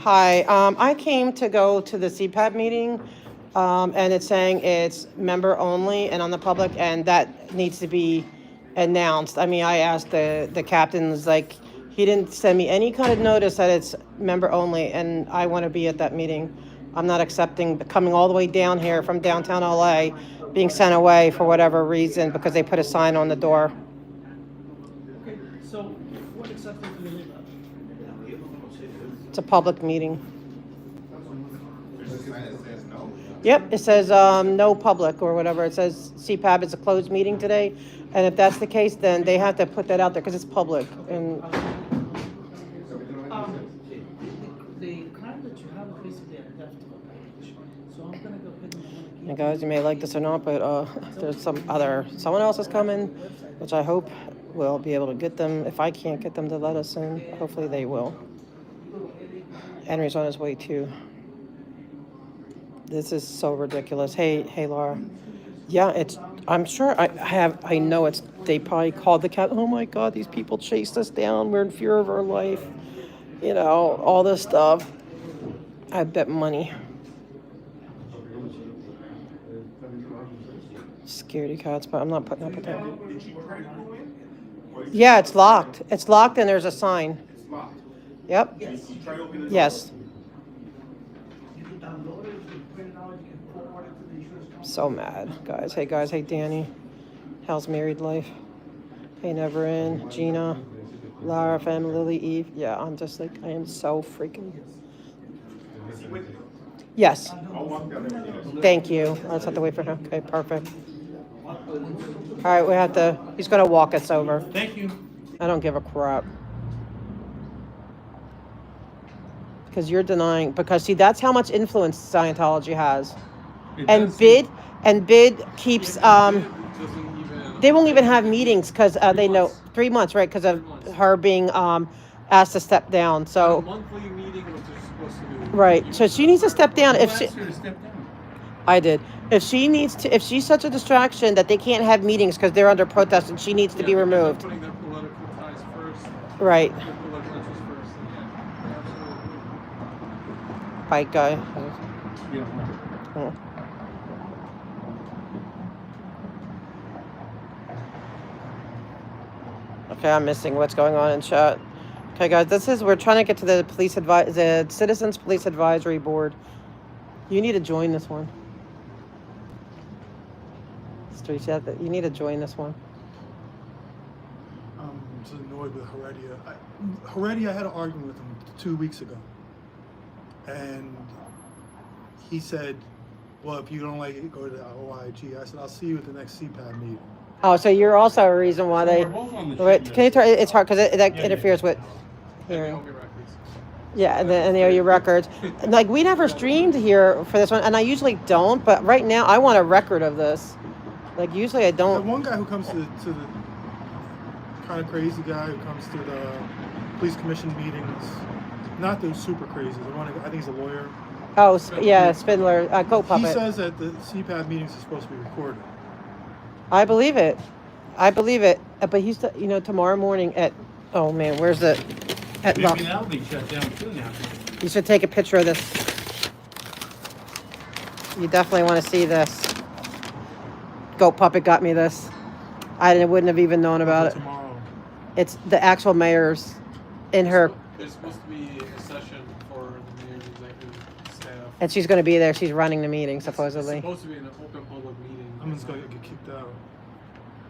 Hi, I came to go to the CPAB meeting, and it's saying it's member only and on the public, and that needs to be announced. I mean, I asked the captain, was like, he didn't send me any kind of notice that it's member only, and I want to be at that meeting. I'm not accepting coming all the way down here from downtown LA, being sent away for whatever reason because they put a sign on the door. Okay, so what exactly do you need? It's a public meeting. There's a sign that says no. Yep, it says no public or whatever. It says CPAB is a closed meeting today. And if that's the case, then they have to put that out there because it's public. And The card that you have is basically a theft of a package. So I'm gonna go ahead and and guys, you may like this or not, but there's someone else is coming, which I hope will be able to get them. If I can't get them to let us in, hopefully they will. Henry's on his way too. This is so ridiculous. Hey, Laura. Yeah, I'm sure I know they probably called the cat. Oh my God, these people chased us down. We're in fear of our life. You know, all this stuff. I bet money. Scaredy cats, but I'm not putting up with that. Yeah, it's locked. It's locked and there's a sign. It's locked. Yep. Yes. You try to open it. Yes. you can download it, you can print it out, you can forward it to the insurance company. So mad, guys. Hey, guys. Hey, Danny. How's married life? Hey, Neverin, Gina, Lara, Fem, Lily, Eve. Yeah, I'm just like, I am so freaking. Is he with you? Yes. I'll walk down there with you. Thank you. I just have to wait for him. Okay, perfect. All right, he's going to walk us over. Thank you. I don't give a crap. Because you're denying, because see, that's how much influence Scientology has. And bid keeps, they won't even have meetings because they know 3 months, right? Because of her being asked to step down. So monthly meeting, which is supposed to be right. So she needs to step down. If she, asked her to step down? I did. If she's such a distraction that they can't have meetings because they're under protest and she needs to be removed. Putting their political ties first. Right. Their political interests first. Yeah, absolutely. Bike guy. Oh. Okay, I'm missing what's going on in chat. Okay, guys, we're trying to get to the Citizens Police Advisory Board. You need to join this one. You need to join this one. I'm just annoyed with Heredia. Heredia, I had an argument with him 2 weeks ago. And he said, well, if you don't like it, go to the OIG. I said, I'll see you at the next CPAB meeting. Oh, so you're also a reason why they... We're both on the Wait, shit can you list. turn... It's hard because that interferes with And we hearing. all get records. Yeah, and the OU records. Like, we never streamed here for this one, and I usually don't, but right now I want a record of this. Like, usually I The don't... one guy who comes to the kind of crazy guy who comes to the police commission meetings, not the super crazy, the one, I think he's a lawyer. Oh, yeah, Spindler, Goat He Puppet. says that the CPAB meetings are supposed to be recorded. I believe it. But he's, tomorrow morning at... Oh, man, where's the... At Maybe Luck. that'll be shut down too now. You should take a picture of this. You definitely want to see this. Goat Puppet got me this. I wouldn't have even known about it. Tomorrow. It's the actual mayor's in her, There's supposed to be a session for the mayor's executive staff. and she's going to be there. She's running the meeting, supposedly. It's supposed to be an open public meeting. I'm just gonna get kicked out.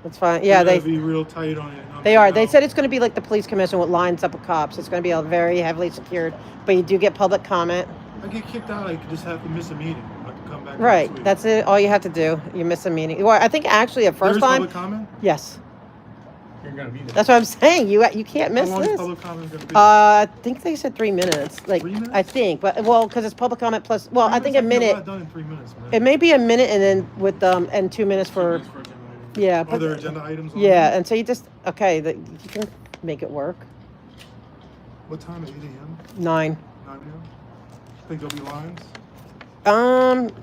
That's fine. Yeah, They're they gonna be real tight on it. they are. They said it's going to be like the police commission with lines up of cops. It's going to be very heavily secured, but you do get public comment. I get kicked out. I could just have to miss a meeting. I can come back. Right. next week. That's it. All you have to do. You miss a meeting. Well, I think actually at first There's time. public comment. Yes. You're gonna be there. That's what I'm saying. You can't miss How long is this. public comment gonna be? I think they said 3 minutes. Like 3 minutes? I think, but because it's public comment plus. Well, I think a minute. Done in 3 minutes. Man. It may be a minute and then with and 2 minutes for. It's for agenda item. Yeah. Are But, there agenda items? On yeah, there? and so you just you can make it work. What time is 8 a.m.? 9. 9 a.m. Think there'll be lines?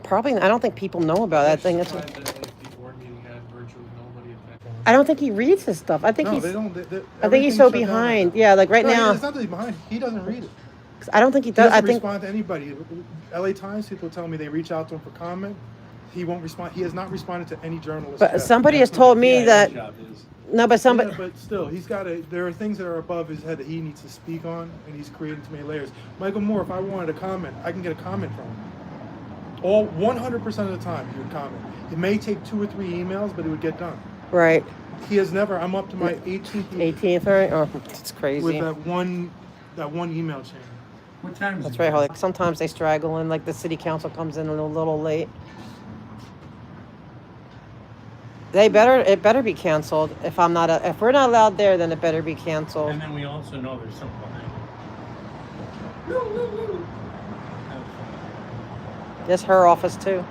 Probably. I don't think people know about that thing. It's, Tried that, like, the board meeting had virtually nobody attend. I don't think he reads his stuff. I think No, he's. they don't. I think he's so everything's shut down. behind. Yeah, like right No, now. it's not that he's behind. He doesn't read it. 'Cause I don't think he He does. doesn't I think, respond to anybody. LA Times people tell me they reach out to him for comment. He won't respond. He has not responded to any journalist. but yet. somebody has That's what told the me PIO that, job is. no, but somebody, Yeah, but still, he's got to. There are things that are above his head that he needs to speak on, and he's creating too many layers. Michael Moore, if I wanted a comment, I can get a comment from him. All 100% of the time, he would comment. It may take 2 or 3 emails, but it would get done. right, He has never. I'm up to my 18th email 18th, right? Oh, it's with crazy. that one email chain. What time is That's it? right, Holly. Sometimes they straggle in, like the city council comes in a little late. It better be canceled. If we're not allowed there, then it better be canceled. And then we also know there's something behind it. It's her office too.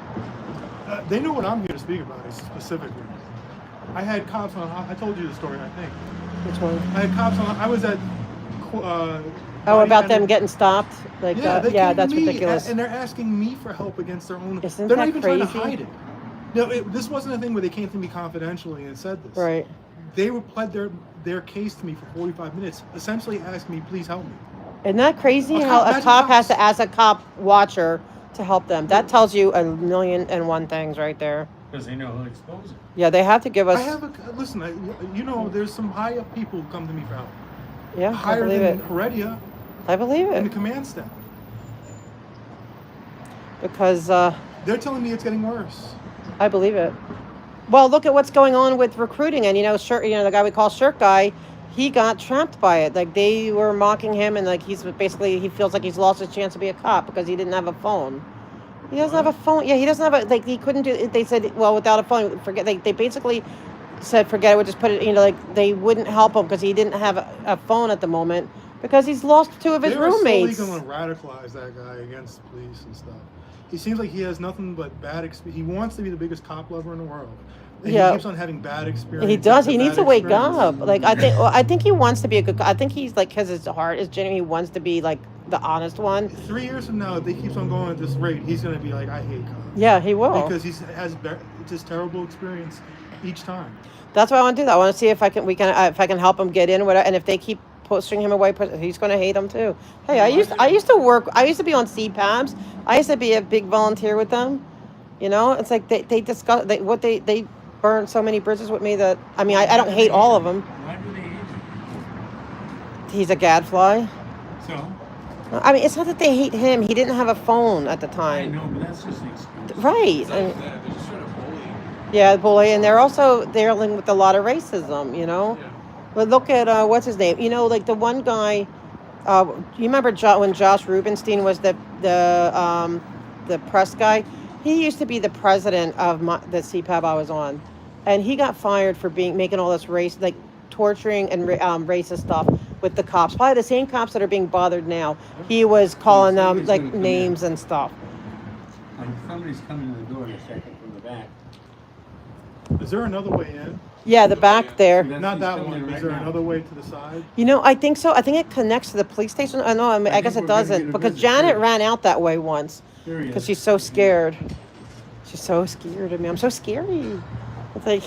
They know what I'm here to speak about specifically. I had cops on. I told you the story, I think. Which one? I had cops on. I was at. Oh, about them getting stopped? Like, Yeah, they yeah, came to that's me, ridiculous. and they're asking me for help against their own. Isn't they're not that even trying to crazy? hide it. No, this wasn't a thing where they came to me confidentially and said this. Right. They were pled their case to me for 45 minutes, essentially asking me, please help me. Isn't that crazy A how cop- a cop has cops- to ask a cop watcher to help them? That tells you a million and one things right there. Because they know who'll expose it. Yeah, they have to give us. I have a listen. You know, there's some high up people who come to me for help. Yeah, I Higher believe than it. Heredia I believe and the it command staff. because They're telling me it's getting worse. I believe it. Well, look at what's going on with recruiting, and the guy we call Shirt Guy, he got trapped by it. Like they were mocking him, and like he feels like he's lost his chance to be a cop because he didn't have a phone. He doesn't have a phone. Yeah, he doesn't have a he couldn't do. They said, well, without a phone, forget. They basically said, forget it. We'll just put it. They wouldn't help him because he didn't have a phone at the moment because he's lost 2 of his They were roommates. slowly going to radicalize that guy against the police and stuff. He seems like he has nothing but bad experience. He wants to be the biggest cop lover in the world. And Yeah. he keeps on having bad experiences. He does. after He needs bad to wake experiences. up. Like I think he wants to be a good. I think he's like, because his heart is genuine. He wants to be like the honest one. 3 years from now, if they keeps on going at this rate, he's going to be like, I hate cops. Yeah, he will. Because he has just terrible experience each time. That's why I want to do that. I want to see if I can help him get in. Whatever. And if they keep pushing him away, he's going to hate them too. Hey, I used to be on CPABs. I used to be a big volunteer with them. It's like they discuss they burned so many bridges with me that I don't hate all of them. Why do they hate He's a gadfly. you? So? It's not that they hate him. He didn't have a phone at the I time. know, but that's just an excuse. Right. Besides And, that, they're just trying to bully. yeah, bully, and they're also dealing with a lot of racism. Yeah. But look at what's his name? Like the one guy. You remember when Josh Rubenstein was the press guy? He used to be the president of the CPAB I was on, and he got fired for making all this torturing and racist stuff with the cops. Probably the same cops that are being bothered now. He was calling them Somebody's gonna come names in. and stuff. Somebody's coming to the door in a second from the back. Is there another way in? Yeah, the back there. That's- Not he's that coming one. in Is right there now. another way to the side? I think so. I think it connects to the police station. I know. I think guess it we're gonna doesn't get a because visit, Janet too. ran out that way once There he because is. she's so scared. She's so scared of me. I'm so scary. It's like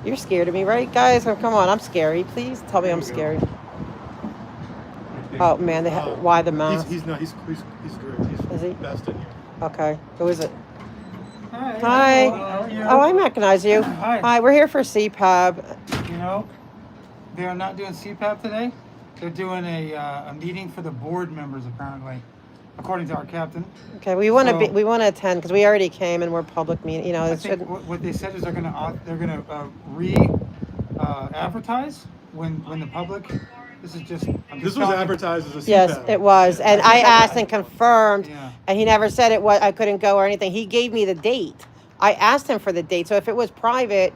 you're scared of me, right, guys? Oh, come on, I'm scary. Please tell me I'm scary. Oh man, why the mask? He's not. He's great. He's Is he? best in here. Okay, who is it? Hi. Hi. How are you? Oh, I recognize you. Hi. We're here for CPAB. They are not doing CPAP today. They're doing a meeting for the board members, apparently, according to our captain. Okay, we want to So- we want to attend because we already came and we're public meeting. I It think shouldn't. what they said is they're gonna advertise when the public. This is just. I'm This just was telling you. advertised as a CPAP. Yes, it was, and I asked and confirmed, Yeah. and he never said it was. I couldn't go or anything. He gave me the date. I asked him for the date, so if it was private,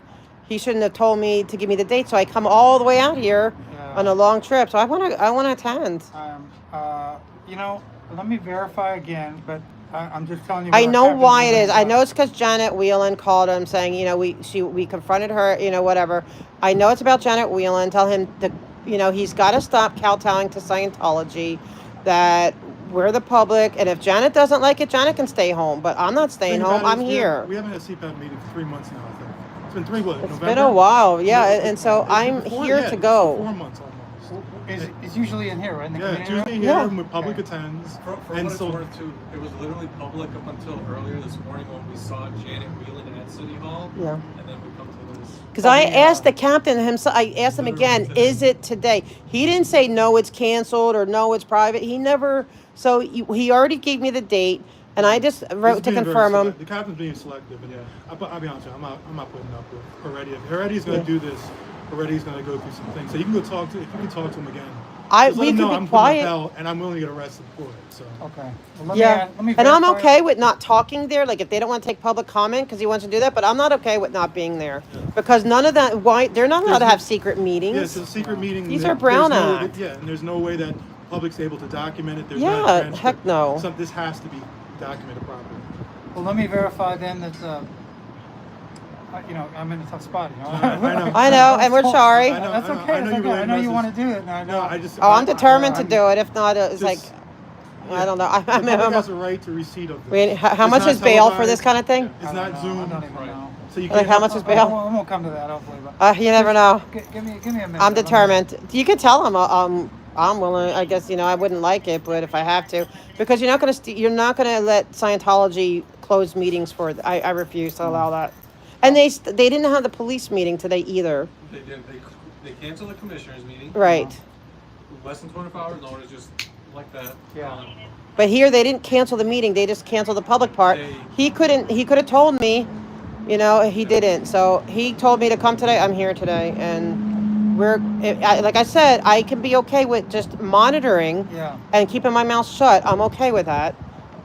he shouldn't have told me to give me the date. So I come all the way out here Yeah. on a long trip. So I want to attend. Let me verify again, but I'm just telling you. I what our know captain why it said. is. I know it's because Janet Weiland called him saying, we confronted her, whatever. I know it's about Janet Weiland. Tell him that, he's got to stop kowtowing to Scientology, that we're the public, and if Janet doesn't like it, Janet can stay home. But I'm not staying Thing home. about it I'm is here. We haven't had a CPAP meeting for 3 months now, I think. It's been 3 months. It's been a while, yeah, and so I'm Before, here yeah, to it's go. 4 months almost. is usually in here, right? In the Yeah, it's community usually room? here Yeah. when public Okay. attends. For And what it's so, worth too, it was literally public up until earlier this morning when we saw Janet Weiland at City Hall. Yeah. And then we come to this. Because I Yeah. asked the captain himself, I asked him again, is it today? He didn't say no, it's canceled or no, it's private. He never, so he already gave me the date, and I just he's wrote to being very confirm him. select- The captain's being selective, and Yeah. I'll be honest with you, I'm not putting up with Heredia. If Heredia's going to do this, Heredia's going to go through some things. So you can go talk to, if you can talk to him again. Just let We him know could I'm be putting up quiet. hell, and I'm willing to get arrested for it. So. Okay. Well, Yeah, let me and I'm verify- okay with not talking there. Like if they don't want to take public comment because he wants to do that, but I'm not okay with not being there because none of that. Why they're not allowed to There's have no- secret meetings. Yeah, it's a secret meeting. These There- are Brown there's no- Act. Yeah, and there's no way that public's able to document it. There's Yeah, not a transcript. heck no. This has to be documented properly. Well, let me verify then that, I'm in a tough spot, you know? I know. I know, and we're sorry. I know, That's I know. okay, I know that's you okay. I know you relayed want to do it, and I know. No, I just. Oh, I'm determined to I'm- do it. If not, it's like Just- I don't know. I The public mean, has a right to receipt of this. Wait, how It's much not is bail for this televised. kind of thing? It's I not don't know, Zoom. I don't even Right. know. So you Like, can't. how much is I bail? won't come to that, hopefully, but. You never know. Give me a minute. I'm Let me- determined. You could tell him I'm willing. I guess I wouldn't like it, but if I have to, because you're not gonna you're not gonna let Scientology close meetings for. I refuse to allow that. And they didn't have the police meeting today either. They did. They canceled the commissioners meeting. Right. Less than 24 hours notice, just like that. Yeah. But here they didn't cancel the meeting. They just canceled the public part. He could have told me, he didn't. So he told me to come today. I'm here today, and like I said, I can be okay with just monitoring Yeah. and keeping my mouth shut. I'm okay with that,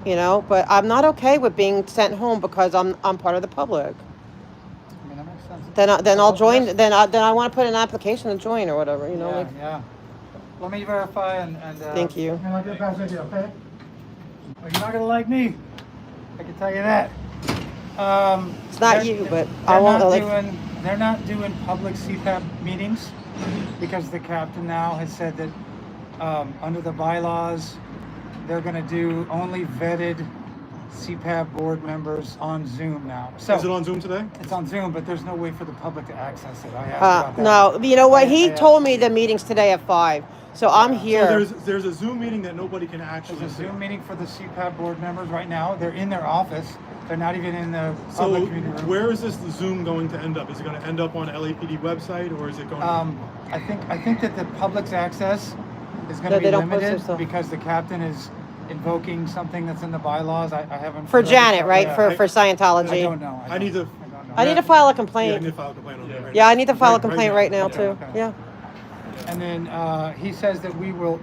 but I'm not okay with being sent home because I'm part of the public. I mean, that makes sense. Then I'll join. Yes. Then I want to put an application to join or whatever. Yeah, Like, yeah. Let me verify and. Thank you. You're not gonna pass video, okay? Well, you're not gonna like me. I can tell you that. It's not they're- you, but they're I won't. not Like, they're not doing public CPAB meetings because the captain now has said that under the bylaws, they're gonna do only vetted CPAB board members on Zoom now. So Is it on Zoom today? it's on Zoom, but there's no way for the public to access it. I asked about that. no, you know what? I He asked told me the meeting's today at 5, so I'm here. So there's a Zoom meeting that nobody can actually There's a see. Zoom meeting for the CPAB board members right now. They're in their office. They're not even in the So public community room. where is this Zoom going to end up? Is it going to end up on LAPD website or is it going? I think that the public's access is going No, to be they don't post limited their stuff. because the captain is invoking something that's in the bylaws. I haven't For read it Janet, yet. right? Yeah. For Scientology. I don't know. I need to- don't know. I need to file a Yeah, I complaint. need to file a complaint on it right Yeah, now. I need to file a complaint right now Okay. too. okay. Yeah. And then he says that we will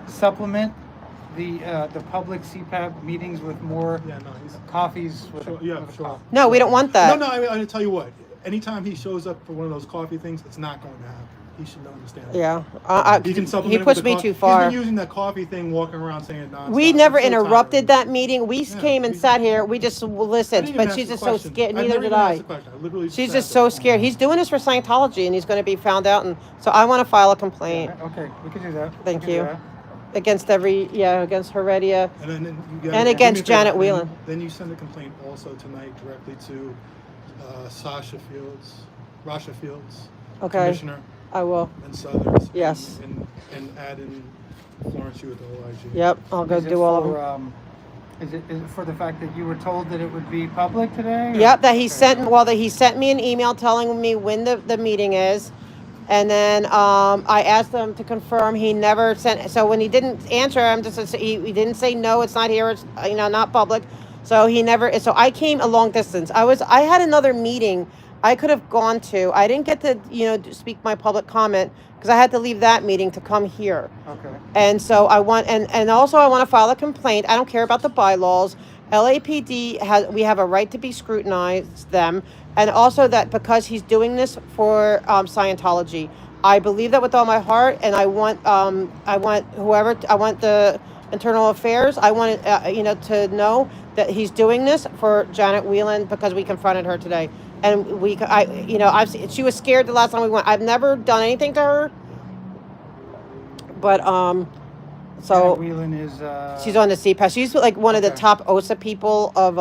supplement the public CPAB meetings with more Yeah, no, he's. coffees. With Sure, yeah, with a sure. coffee. No, we don't want that. No, I'm going to tell you what. Anytime he shows up for one of those coffee things, it's not going to happen. He should understand. that. Yeah. He can supplement He it with pushed the me co- too He's far. been using that coffee thing, walking around saying nonstop. We never I'm so interrupted tired. that meeting. We Yeah, came and we- sat here. We just I listened. didn't even But ask she's the just so question. scared. I've Neither never did even asked I. the question. I literally She's sat just there. so scared. He's doing this for Scientology, and he's going to be found out. And so I want to file a complaint Okay, we can do that. Thank We can do you. that. against against Heredia. And then you And do against me a favor, Janet Weiland. Then you send a complaint also tonight directly to Rasha Fields, Okay, Commissioner, I will. and Southers. Yes. And add in Florence, you with the OIG. Yep, I'll go Is it do all of for, them. Is it for the fact that you were told that it would be public today? or- Yep, that he Okay. sent me an email telling me when the meeting is. And then I asked him to confirm. He never sent. So when he didn't answer, he didn't say no. It's not here. It's not public. So he never. So I came a long distance. I had another meeting I could have gone to. I didn't get to speak my public comment because I had to leave that meeting to come here. Okay. And so I want, and also I want to file a complaint. I don't care about the bylaws. LAPD we have a right to be scrutinized them. And also that because he's doing this for Scientology, I believe that with all my heart. And I want the internal affairs. I want it, to know that he's doing this for Janet Weiland because we confronted her today. And she was scared the last time we went. I've never done anything to her. But so Janet Weiland is. she's on the CPAB. She's like one of the Okay. top OSA people of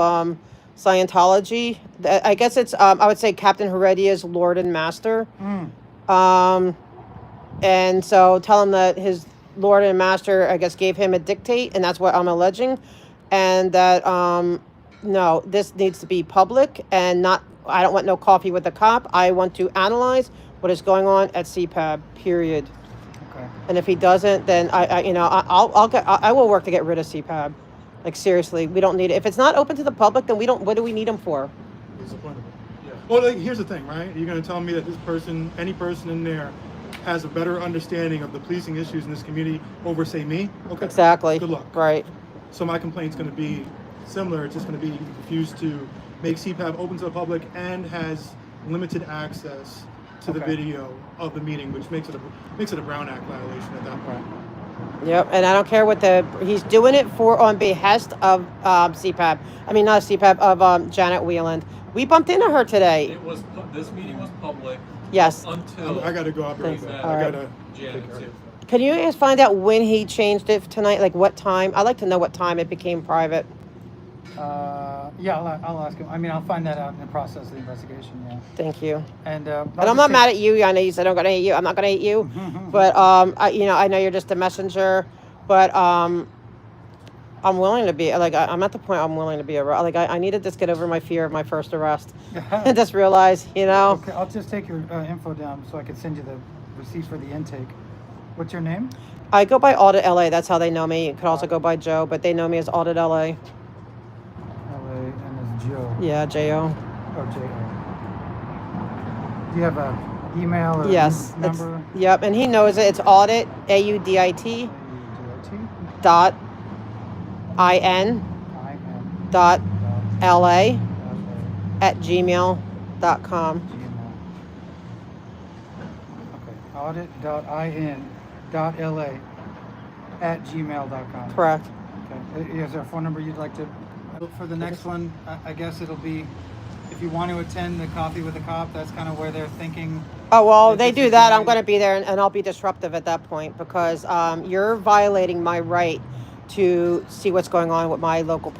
Scientology. I guess it's I would say Captain Heredia's Lord and Master. Mm. And so tell him that his Lord and Master, I guess, gave him a dictate, and that's what I'm alleging. And that, no, this needs to be public and not, I don't want no coffee with the cop. I want to analyze what is going on at CPAB, period. Okay. And if he doesn't, then I will work to get rid of CPAB. Like, seriously, we don't need it. If it's not open to the public, then what do we need him for? What's the point of it? Yeah. Well, like, here's the thing, right? You're gonna tell me that this person, any person in there, has a better understanding of the policing issues in this community over, say, me? Okay. Exactly. Good luck. Right. So my complaint's gonna be similar. It's just gonna be refused to make CPAB open to the public and has limited access to the Okay. video of the meeting, which makes it a Brown Act violation at that point. Yep, and I don't care what he's doing it on behest of CPAB. I mean, not CPAB, of Janet Weiland. We bumped into her today. This meeting was public Yes. until. I gotta go out Thanks. there. All I right. gotta. Janet, take care of it. Can you guys find out when he changed it tonight? Like what time? I'd like to know what time it became private. Yeah, I'll ask him. I mean, I'll find that out in the process of the investigation. Yeah. Thank you. And And I'm not mad at you. I know you said I'm gonna hate you. I'm not gonna hate you. But I know you're just a messenger. But I'm willing to be like I'm at the point I'm willing to be like I need to just get over my fear of my first arrest and just realize, Okay, I'll just take your info down so I can send you the receipt for the intake. What's your name? I go by Audit LA. That's how they know me. You could also go by Joe, but they know me as Audit LA. LA, and it's Joe. Yeah, J-O. Oh, J-O. Do you have a email or Yes. It's, number? yep, and he knows it. It's Audit, AUDIT, dot IN, dot LA at gmail.com. Okay, audit.in.la at gmail.com. Correct. Okay, is there a phone number you'd like to, for the next one, I guess it'll be, if you want to attend the coffee with the cop, that's kind of where they're thinking. Oh, well, If they it's do a that. I'm joint- going to be there and I'll be disruptive at that point because you're violating my right to see what's going on with my local,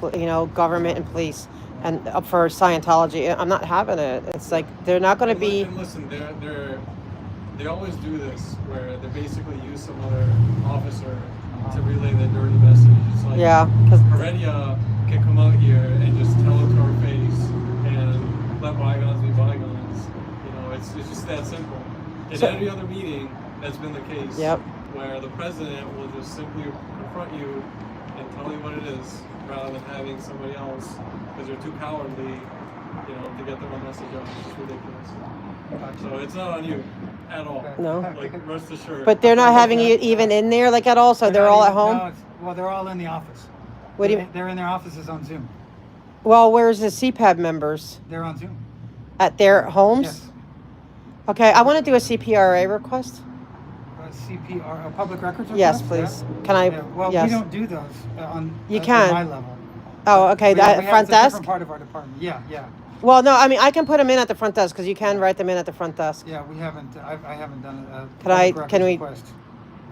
government and police and for Scientology. I'm not having it. It's like they're not going to be. And listen, they always do this where they basically use some other officer to relay their dirty message. It's like Yeah, because Heredia can come out here and just tell it to our face and let bygones be bygones. It's just that simple. In So- every other meeting, that's been the case. Yep. Where the president will just simply confront you and tell you what it is, rather than having somebody else, because they're too cowardly, to get their own message out. It's just ridiculous. So it's not on you at all. No. Like, rest assured. But they're not having it even in there like at all. So they're not all at even- home. no, well, they're all in the office. What do you? They're in their offices on Zoom. Well, where's the CPAB members They're on Zoom. at their homes? Yes. Okay, I want to do a CPRA request. CPR, public records request? Yes, please. Yeah. Can I? Yeah, well, yes. we don't do those on You at can. my level. Oh, okay. We That have- front it's a different desk. part of our department. Yeah, yeah, Well, no, I mean I can put them in at the front desk because you can write them in at the front desk. yeah. We haven't. I haven't done a Can I- public can records we- request.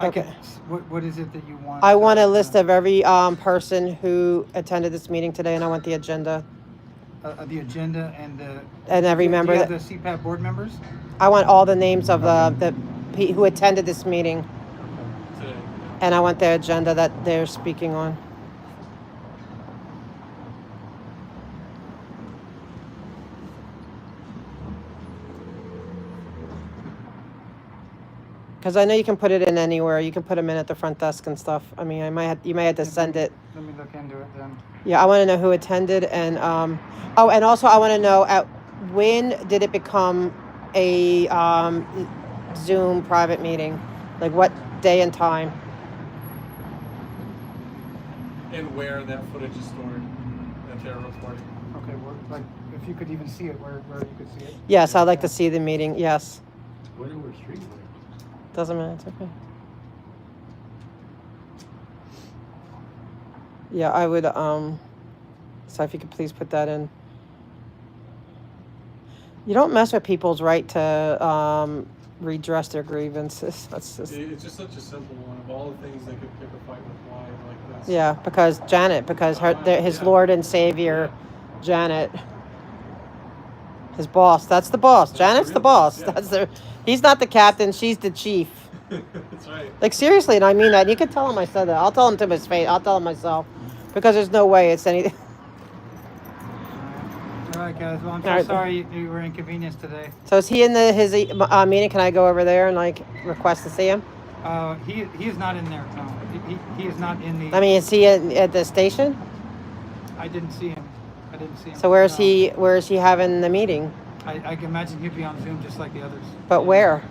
I Okay. could- what is it that you want? I want a list of every person who attended this meeting today, and I want the agenda the agenda and the and every do member you have that the CPAP board members. I want all the names of who attended this meeting, Today. and I want the agenda that they're speaking on. Because I know you can put it in anywhere. You can put them in at the front desk and stuff. I mean, you may have to send it. Let me look into it then. Yeah, I want to know who attended, and and also I want to know when did it become a Zoom private meeting, like what day and time. And where that footage is stored that they're recording. Okay, well, like if you could even see it, where you could see it. Yes, I'd like to see the meeting. Yes, Whatever street. doesn't matter. It's okay. Yeah, I would. So if you could please put that in. You don't mess with people's right to redress their grievances. That's just. It's just such a simple one. Of all the things they could pick a fight with, why like this? Yeah, because his Yeah. Lord and Savior, Janet, his boss. That's the boss. That's Janet's the the real boss, boss. yeah. He's not the captain. She's the chief. That's right. Like seriously, and I mean that. You can tell him I said that. I'll tell him to his face. I'll tell him myself, because there's no way it's anything. All right, guys. Well, I'm All so right. sorry you were inconvenienced today. So is he in his meeting? Can I go over there and like request to see him? He is not in there. No, he is not in the. I mean, is he at the station? I didn't see him. I didn't see him. So where is No. he? Where is he having the meeting? I can imagine he'd be on Zoom just like the others. But where?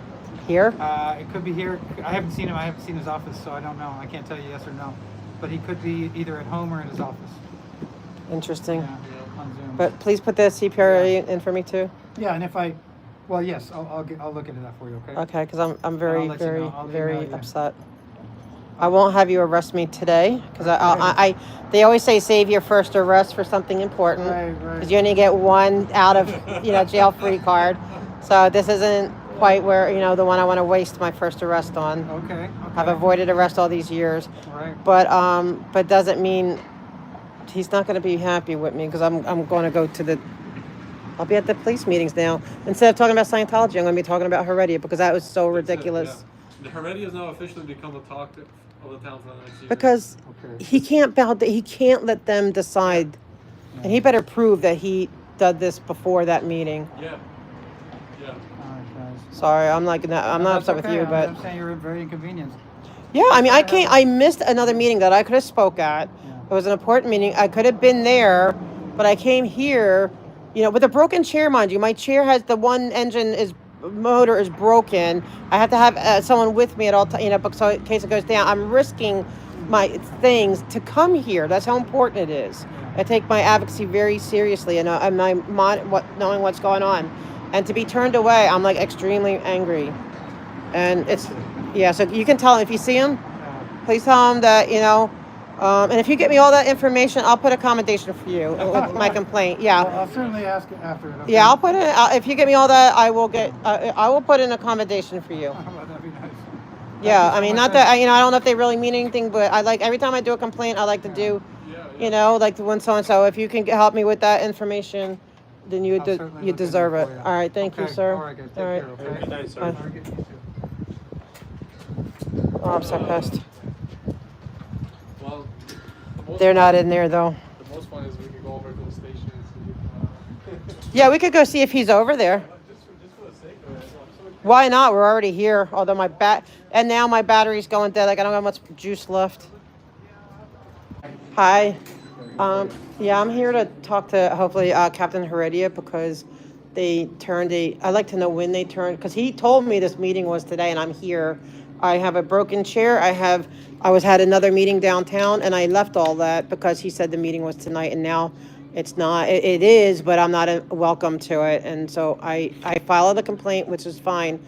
Here? It could be here. I haven't seen him. I haven't seen his office, so I don't know. I can't tell you yes or no. But he could be either at home or in his office. Interesting. Yeah, on Zoom. But please put the CPRA in for me too. yeah, and if well, yes, I'll look into that for you. Okay. Okay, because I'm I'll very let you very know. I'll very email you. upset. I won't have you arrest me today because I they always say save your first arrest for something important, Right. because you only get one out of jail free card. So this isn't quite where the one I want to waste my first arrest on. Okay. I've avoided arrest all these years, All right. but doesn't mean he's not going to be happy with me, because I'm going to go to I'll be at the police meetings now. Instead of talking about Scientology, I'm going to be talking about Heredia, because that was so ridiculous. Yeah. The Heredia has now officially become a talk of the town for the next year. Because Okay. he can't he can't let them decide, and he better prove that he did this before that meeting. Yeah. Yeah. All right, guys. Sorry, I'm not No, that's upset with okay. you, but I'm saying you're very inconvenienced. yeah, I mean, I missed another meeting that I could have spoke at. Yeah. It was an important meeting. I could have been there, but I came here, with a broken chair, mind you. My chair has the one motor is broken. I have to have someone with me at all times, so in case it goes down. I'm risking my things to come here. That's how important it is. I take my advocacy very seriously, and knowing what's going on, and to be turned away, I'm like extremely angry. And so you can tell him if you see him. Please tell him that, and if you get me all that information, I'll put a commendation for you with my complaint. Yeah. Well, I'll certainly ask it after it. Okay? Yeah, I'll put in, if you get me all that, I will put in a commendation for you. That'd be nice. Yeah, you so I mean, much, not that, I don't know if they really mean anything, but I like, every time I do a complaint, I like to do, like when so-and-so, if you can help me with that information, then you I'll certainly you look deserve into it. it for you. All right, thank you, Okay, sir. all right, guys, take All right. care, okay? Good night, sir. Bye. All right, you too. Oh, I'm so pissed. Well, the most They're fun- not in there, though. The most fun is we could go over to the station and see. Yeah, we could go see if he's over there. Just for the sake of it. I'm so curious. Why not? We're already here. Although and now my battery's going dead. Like, I don't have much juice left. Hi. Yeah, I'm here to talk to hopefully Captain Heredia, because they turned I'd like to know when they turned, because he told me this meeting was today, and I'm here. I have a broken chair. I had another meeting downtown, and I left all that because he said the meeting was tonight, and now it's not. It is, but I'm not welcome to it, and so I filed a complaint, which is fine,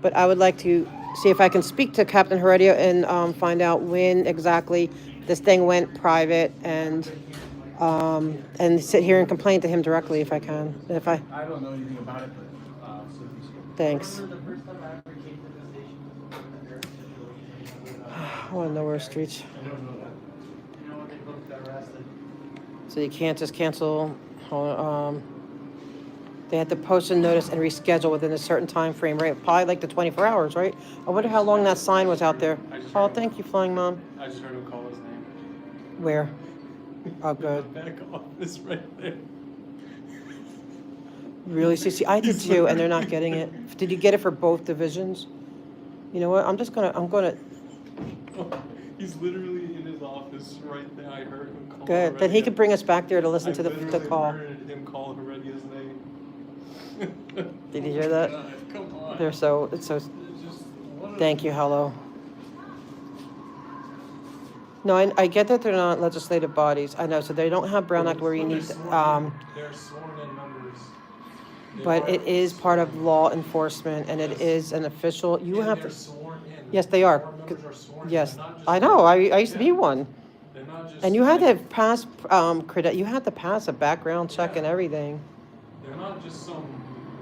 but I would like to see if I can speak to Captain Heredia and find out when exactly this thing went private, and sit here and complain to him directly if I can. I don't know anything about it, but Thanks. I want to know where streets. So you can't just cancel. They had to post a notice and reschedule within a certain time frame, right? Probably like the 24 hours, right? I wonder how long that sign was out there. Oh, thank you, Flying Mom. I just heard him call his name. Where? Oh, good. Back office right there. Really? See, I did too, and they're not getting it. Did you get it for both divisions? You know what? I'm gonna. He's literally in his office right there. I heard him call. Good. Then he Heredia. could bring us back there to listen to the literally call. heard him call Heredia's name. Did you hear that? God, come on. It's so. It's just, what a- Thank you, hello. No, I get that they're not legislative bodies. I know, so they don't have Brown Act where you need, They're sworn in members. They but are- it is part of law enforcement, and it is an official, you And have they're to, sworn in. yes, they are. Board members are sworn in. Yes, They're not just I know, I used to be Yeah. one. They're not just And you had to like- pass, you had to pass a background check and everything. They're not just some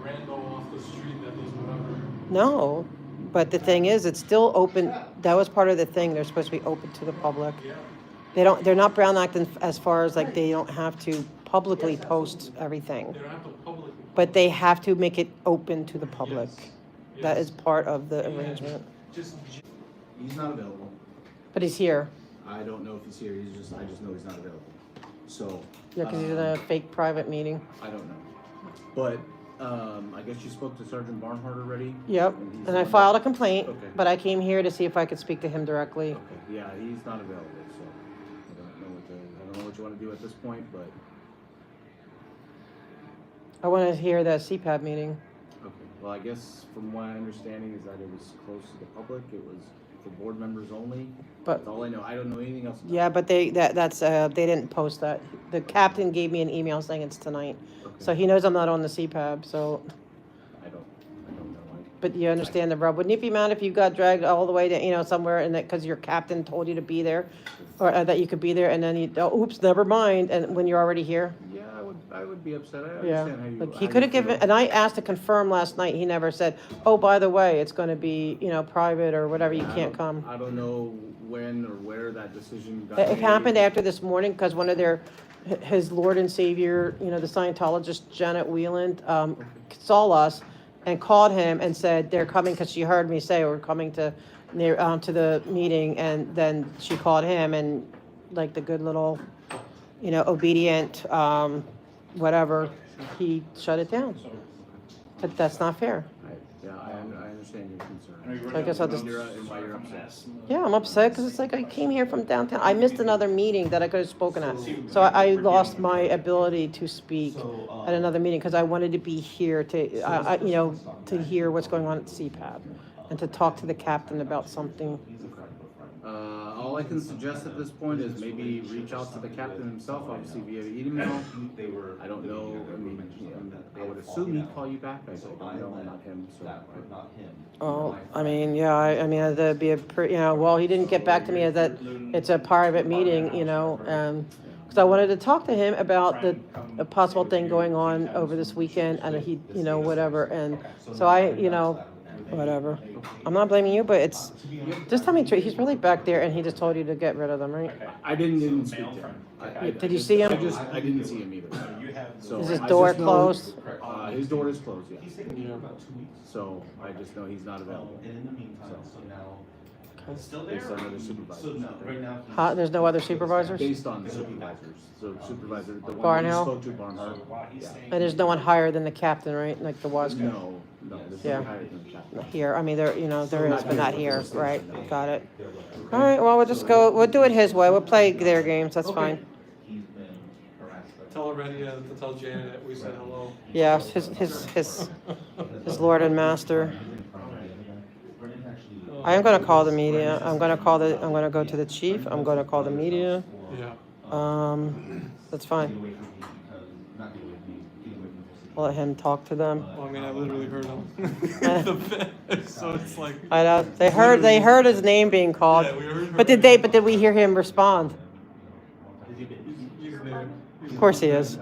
rando off the street that does whatever. No, but the thing is, it's still open, that was part of the thing, they're supposed to be open to the public. Yeah. They're not Brown Act as far as like, they don't have to publicly post everything. They don't have to publicly. But they have to make it open to the public. Yes. That Yes. is part of the And arrangement. He's not available. But he's here. I don't know if he's here. I just know he's not available. So. Yeah, because he's in a fake private meeting. I don't know. But, I guess you spoke to Sergeant Barnhart already? Yep, he's and I not- filed a complaint, Okay. but I came here to see if I could speak to him directly. Okay, yeah, he's not available, so I don't know what you want to do at this point, but, I want to hear the CPAB meeting. okay. Well, I guess from my understanding is that it was close to the public. It was for board members only. But- That's all I know. I don't know anything else. about Yeah, it. but they didn't post that. The captain gave me an email saying it's tonight. Okay. So he knows I'm not on the CPAB, so, I don't know. but you understand the rub. Wouldn't you be mad if you got dragged all the way to, somewhere and that, because your captain told you to be there? Or that you could be there and then oops, never mind, and when you're already here? Yeah, I would be upset. I Yeah, understand how you. like how he you could have given, feel. and I asked to confirm last night, he never said, oh, by the way, it's gonna be, private or whatever, you I can't don't- come. I don't know when or where that decision got It made. happened after this morning, because one of his Lord and Savior, the Scientologist, Janet Weiland, saw us and called him and said, they're coming, because she heard me say, we're coming to the meeting, and then she called him, and like the good little, obedient, whatever, he shut it down. But that's not fair. I understand your concern. So I guess I'll just, And why you're upset. yeah, I'm upset, because it's like I came here from downtown. I missed another meeting that I could have spoken at. So I lost my ability to speak at another meeting, because I wanted to be here to, to hear what's going on at CPAB and to talk to the captain about something. All I can suggest at this point is maybe reach out to the captain himself, obviously via email. I don't know, I would assume he'd call you back. I don't know, not him, so. Oh, that'd be a pretty, well, he didn't get back to me as that it's a private meeting, because I wanted to talk to him about the possible thing going on over this weekend, and he, whatever, and so whatever. I'm not blaming you, but it's, just tell me the truth, he's really back there, and he just told you to get rid of them, right? I didn't speak to him. Did you see him? I didn't see him either. So Is his I door just know- closed? His door is closed, yeah. So I just know he's not available. Based on other supervisors. There's no other supervisors? Based on the supervisors. So supervisor, the one you Barnhill? spoke to, Barnhill. Yeah. And there's no one higher than the captain, right, like the was No, there's Yeah. no higher than the captain. here, there is, but not here, right, got it. All right, well, we'll do it his way, we'll play their games, that's fine. Tell Heredia to tell Janet that we said hello. Yeah, his Lord and Master. I am gonna call the media, I'm gonna go to the chief, I'm gonna call the media, Yeah. that's fine. I'll let him talk to them. Well, I literally heard him. So it's like. I know, they heard his name being called, Yeah, we heard but did we hear him respond? He's there. Of course he is.